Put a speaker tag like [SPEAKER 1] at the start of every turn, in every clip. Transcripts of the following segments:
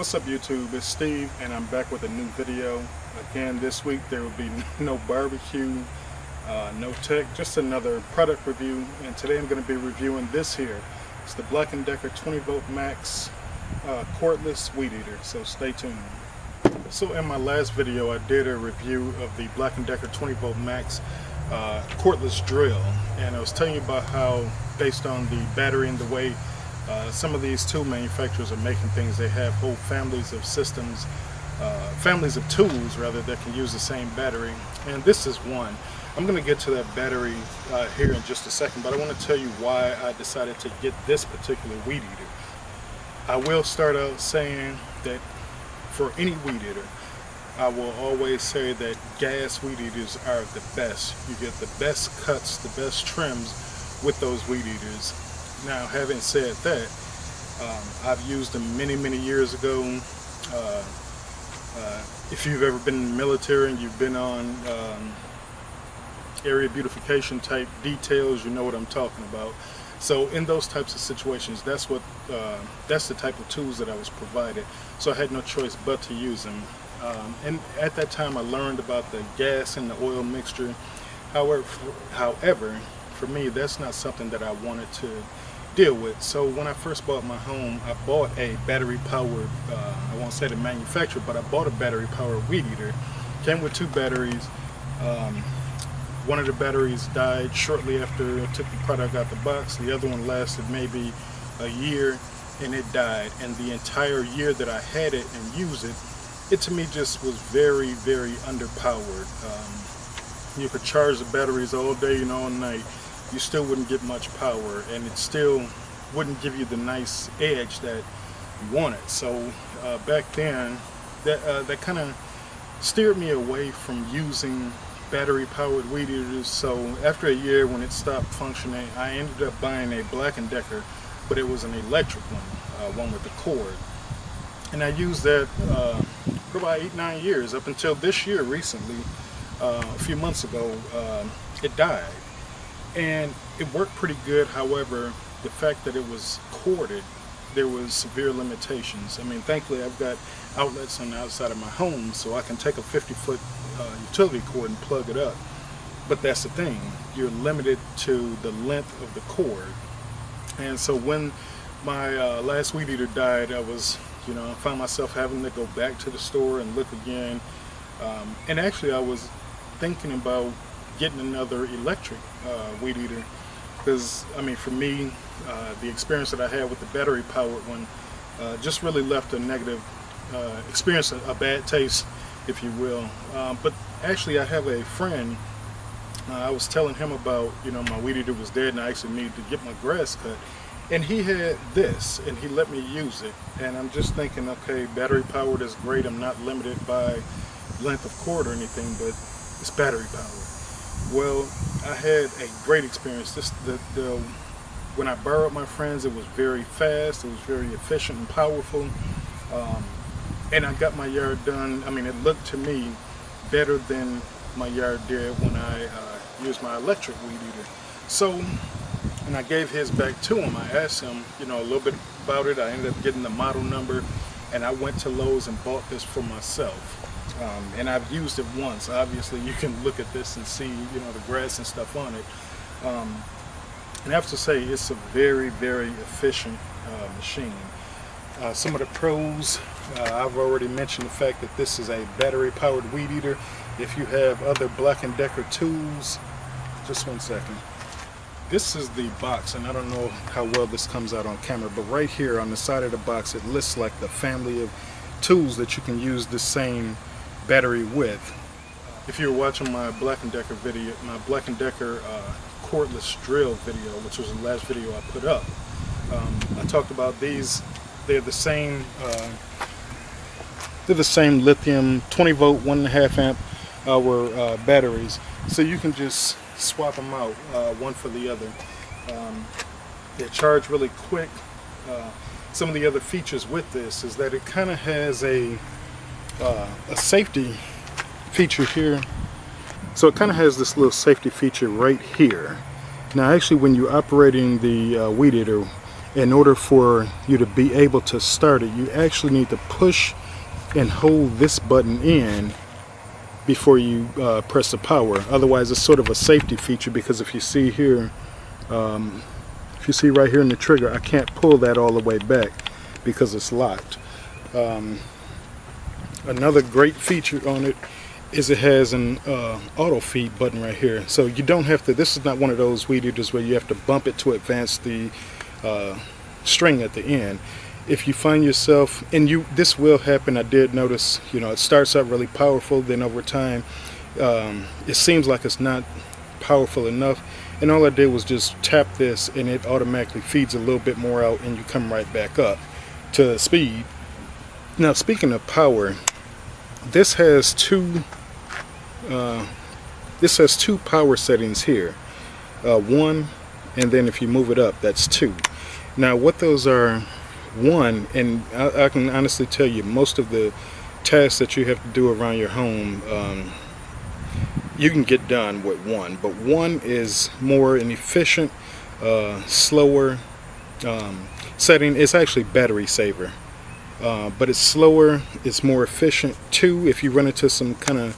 [SPEAKER 1] What's up YouTube, it's Steve and I'm back with a new video. Again this week there will be no barbecue, no tech, just another product review, and today I'm going to be reviewing this here. It's the Black & Decker 20 volt Max Cordless Weed-eater, so stay tuned. So in my last video I did a review of the Black & Decker 20 volt Max cordless drill, and I was telling you about how, based on the battery and the way some of these tool manufacturers are making things, they have whole families of systems, families of tools rather, that can use the same battery, and this is one. I'm going to get to that battery here in just a second, but I want to tell you why I decided to get this particular weed eater. I will start out saying that for any weed eater, I will always say that gas weed eaters are the best. You get the best cuts, the best trims with those weed eaters. Now, having said that, I've used them many years ago. If you've ever been in the military and you've been on area beautification type details, you know what I'm talking about. So in those types of situations, that's the type of tools that I was provided. So I had no choice but to use them. And at that time I learned about the gas and the oil mixture. However, for me, that's not something that I wanted to deal with. So when I first bought my home, I bought a battery powered, I won't say the manufacturer, but I bought a battery powered weed eater. Came with two batteries. One of the batteries died shortly after I took the product out the box. The other one lasted maybe a year and it died. And the entire year that I had it and used it, it to me just was very underpowered. You could charge the batteries all day and all night, you still wouldn't get much power, and it still wouldn't give you the nice edge that you wanted. So back then, that kind of steered me away from using battery powered weed eaters. So after a year, when it stopped functioning, I ended up buying a Black & Decker, but it was an electric one with a cord. And I used that for about 8-9 years, up until this year recently. A few months ago, it died. And it worked pretty good. However, the fact that it was corded, there was severe limitations. I mean, thankfully I've got outlets on the outside of my home, so I can take a 50-foot utility cord and plug it up. But that's the thing, you're limited to the length of the cord. And so when my last weed eater died, I found myself having to go back to the store and look again. And actually I was thinking about getting another electric weed eater, because I mean, for me, the experience that I had with the battery powered one just really left a negative experience, a bad taste, if you will. But actually I have a friend, I was telling him about, my weed eater was dead and I actually needed to get my grass cut, and he had this and he let me use it. And I'm just thinking, okay, battery powered is great, I'm not limited by length of cord or anything, but it's battery powered. Well, I had a great experience. When I borrowed my friends, it was very fast, it was very efficient and powerful, and I got my yard done. I mean, it looked to me better than my yard did when I used my electric weed eater. So, and I gave his back to him. I asked him, a little bit about it. I ended up getting the model number, and I went to Lowe's and bought this for myself. And I've used it once. Obviously you can look at this and see the grass and stuff on it, and I have to say it's a very efficient machine. Some of the pros, I've already mentioned the fact that this is a battery powered weed eater. If you have other Black & Decker tools, just one second, this is the box, and I don't know how well this comes out on camera, but right here on the side of the box it lists like the family of tools that you can use the same battery with. If you're watching my Black & Decker video, my Black & Decker cordless drill video, which was the last video I put up, I talked about these. They're the same lithium 20 volt 1.5 amp hour batteries, so you can just swap them out one for the other. They charge really quick. Some of the other features with this is that it kind of has a safety feature here. So it kind of has this little safety feature right here. Now actually when you're operating the weed eater, in order for you to be able to start it, you actually need to push and hold this button in before you press the power. Otherwise, it's sort of a safety feature, because if you see here, if you see right here in the trigger, I can't pull that all the way back because it's locked. Another great feature on it is it has an auto feed button right here, so you don't have to, this is not one of those weed eaters where you have to bump it to advance the string at the end. If you find yourself, and this will happen, I did notice, it starts out really powerful, then over time it seems like it's not powerful enough, and all I did was just tap this and it automatically feeds a little bit more out and you come right back up to speed. Now, speaking of power, this has two power settings here, one, and then if you move it up, that's two. Now what those are, one, and I can honestly tell you, most of the tasks that you have to do around your home, you can get done with one, but one is more an efficient, slower setting. It's actually battery saver, but it's slower, it's more efficient. Two, if you run into some kind of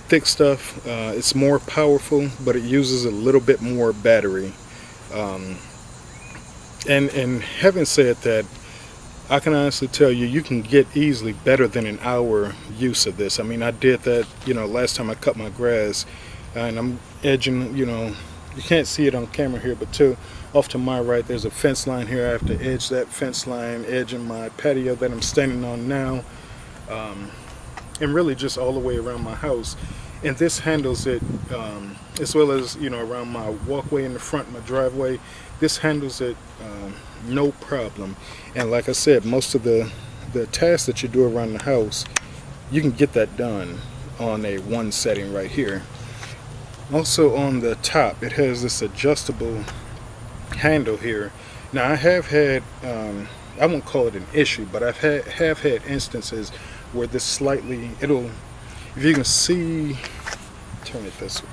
[SPEAKER 1] thick stuff, it's more powerful, but it uses a little bit more battery. And having said that, I can honestly tell you, you can get easily better than an hour use of this. I mean, I did that, last time I cut my grass, and I'm edging, you can't see it on camera here, but off to my right, there's a fence line here. I have to edge that fence line, edging my patio that I'm standing on now, and really just all the way around my house. And this handles it, as well as, around my walkway in the front, my driveway. This handles it no problem. And like I said, most of the tasks that you do around the house, you can get that done on a one setting right here. Also on the top, it has this adjustable handle here. Now I have had, I won't call it an issue, but have had instances where this slightly, if you can see, turn it this way.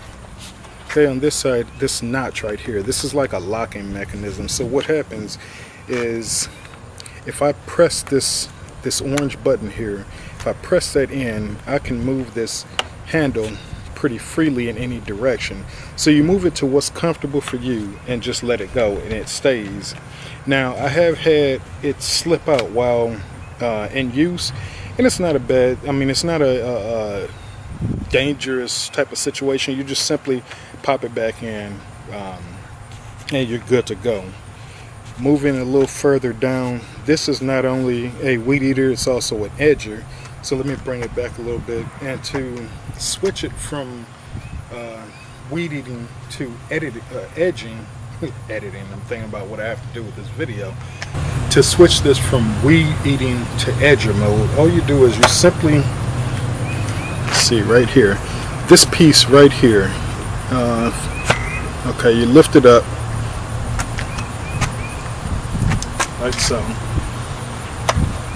[SPEAKER 1] Okay, on this side, this notch right here, this is like a locking mechanism. So what happens is, if I press this orange button here, if I press that in, I can move this handle pretty freely in any direction. So you move it to what's comfortable for you and just let it go, and it stays. Now I have had it slip out while in use, and it's not a bad, it's not a dangerous type of situation. You just simply pop it back in, and you're good to go. Moving a little further down, this is not only a weed eater, it's also an edger. So let me bring it back a little bit, and to switch it from weed eating to edging, I'm thinking about what I have to do with this video. To switch this from weed eating to edger mode, all you do is you simply, see right here, this piece right here, okay, you lift it up like so,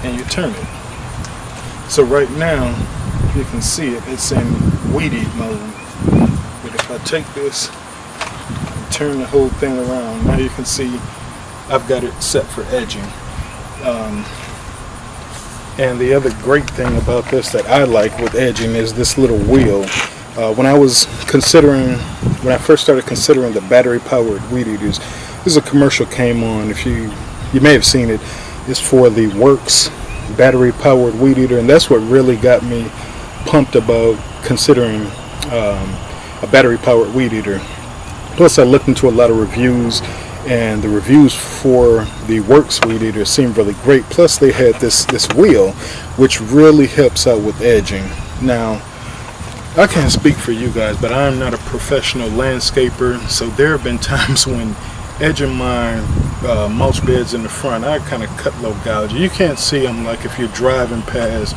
[SPEAKER 1] and you turn it. So right now you can see it's in weed eat mode, but if I take this and turn the whole thing around, now you can see I've got it set for edging. And the other great thing about this that I like with edging is this little wheel. When I first started considering the battery powered weed eaters, there's a commercial came on, if you may have seen it. It's for the Works battery powered weed eater, and that's what really got me pumped about considering a battery powered weed eater. Plus I looked into a lot of reviews, and the reviews for the Works weed eater seemed really great. Plus they had this wheel which really helps out with edging. Now I can't speak for you guys, but I'm not a professional landscaper, so there have been times when edging my mulch beds in the front, I kind of cut low gouge. You can't see them like if you're driving past,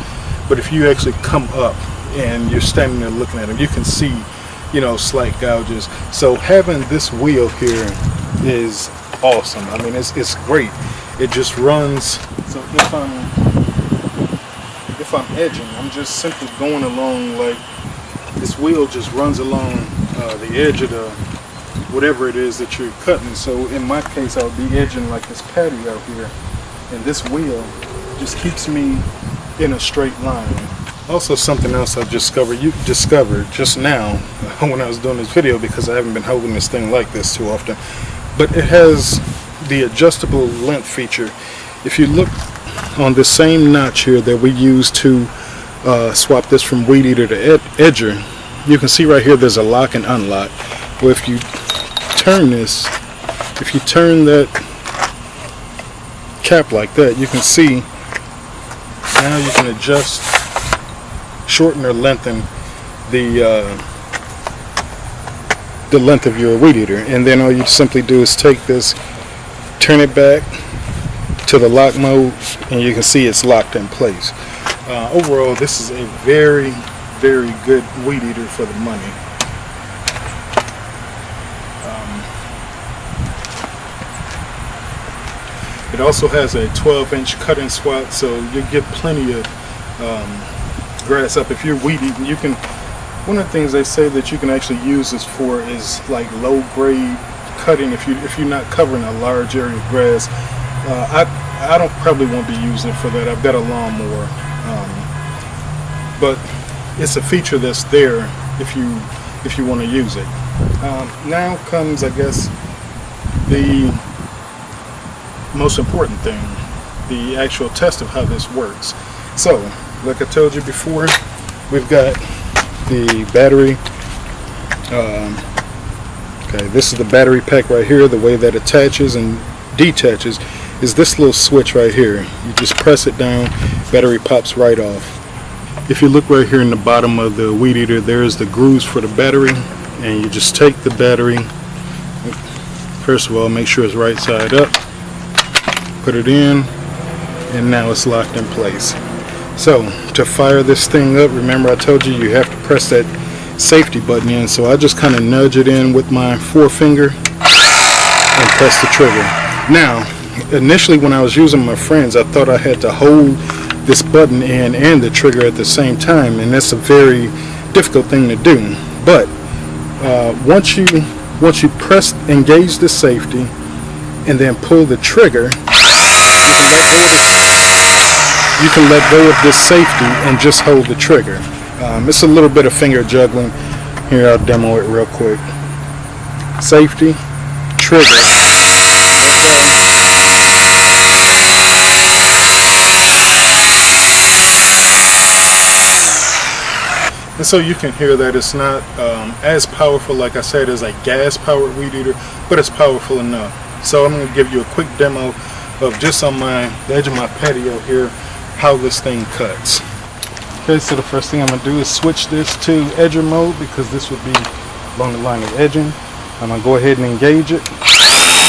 [SPEAKER 1] but if you actually come up and you're standing there looking at them, you can see, slight gouges. So having this wheel here is awesome. It's great. It just runs. So if I'm edging, I'm just simply going along, like this wheel just runs along the edge of whatever it is that you're cutting. So in my case, I would be edging like this patio out here, and this wheel just keeps me in a straight line. Also, something else I discovered just now when I was doing this video, because I haven't been holding this thing like this too often, but it has the adjustable length feature. If you look on the same notch here that we use to swap this from Weed-eater to edger, you can see right here there's a lock and unlock. Well, if you turn this, if you turn that cap like that, you can see now you can adjust, shorten or lengthen the length of your weed eater, and then all you simply do is take this, turn it back to the lock mode, and you can see it's locked in place. Overall, this is a very, very good weed eater for the money. It also has a 12-inch cutting swat, so you get plenty of grass up. If you're weed eating, you can, one of the things they say that you can actually use this for is like low grade cutting if you're not covering a large area of grass. I probably won't be using it for that. I've got a lawnmower, but it's a feature that's there if you want to use it. Now comes, I guess, the most important thing, the actual test of how this works. So, like I told you before, we've got the battery. Okay, this is the battery pack right here. The way that attaches and detaches is this little switch right here. You just press it down, battery pops right off. If you look right here in the bottom of the weed eater, there's the grooves for the battery, and you just take the battery. First of all, make sure it's right side up. Put it in, and now it's locked in place. So to fire this thing up, remember I told you you have to press that safety button in, so I just kind of nudge it in with my forefinger and press the trigger. Now, initially when I was using my friends, I thought I had to hold this button in and the trigger at the same time, and that's a very difficult thing to do. But once you engage the safety and then pull the trigger, you can let go of this safety and just hold the trigger. It's a little bit of finger juggling. Here, I'll demo it real quick. Safety, trigger, let go. And so you can hear that it's not as powerful, like I said, as a gas-powered weed eater, but it's powerful enough. So I'm going to give you a quick demo of just on the edge of my patio here, how this thing cuts. Okay, so the first thing I'm going to do is switch this to edger mode, because this would be along the line of edging. I'm going to go ahead and engage it. Just run it through.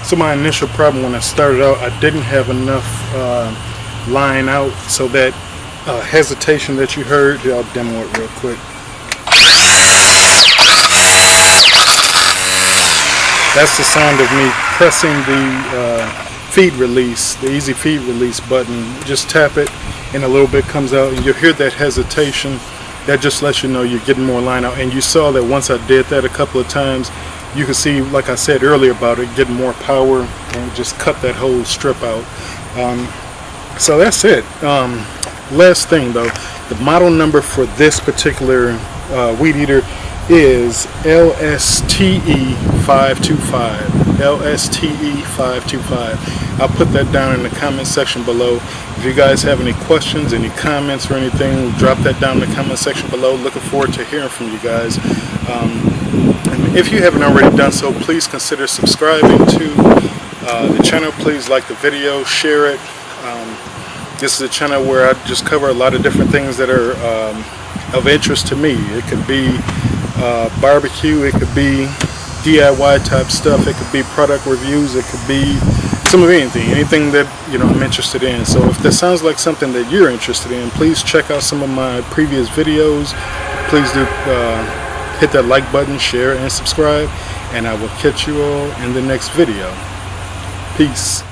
[SPEAKER 1] So my initial problem when I started out, I didn't have enough line out, so that hesitation that you heard, here, I'll demo it real quick. That's the sound of me pressing the feed release, the easy feed release button. Just tap it and a little bit comes out, and you'll hear that hesitation. That just lets you know you're getting more line out. And you saw that once I did that a couple of times, you can see, like I said earlier about it, getting more power and just cut that whole strip out. So that's it. Last thing though, the model number for this particular weed eater is LSTE525. LSTE525. I'll put that down in the comment section below. If you guys have any questions, any comments or anything, drop that down in the comment section below. Looking forward to hearing from you guys. And if you haven't already done so, please consider subscribing to the channel. Please like the video, share it. This is a channel where I just cover a lot of different things that are of interest to me. It could be barbecue, it could be DIY type stuff, it could be product reviews, it could be some of anything that I'm interested in. So if that sounds like something that you're interested in, please check out some of my previous videos. Please do hit that like button, share, and subscribe, and I will catch you all in the next video. Peace.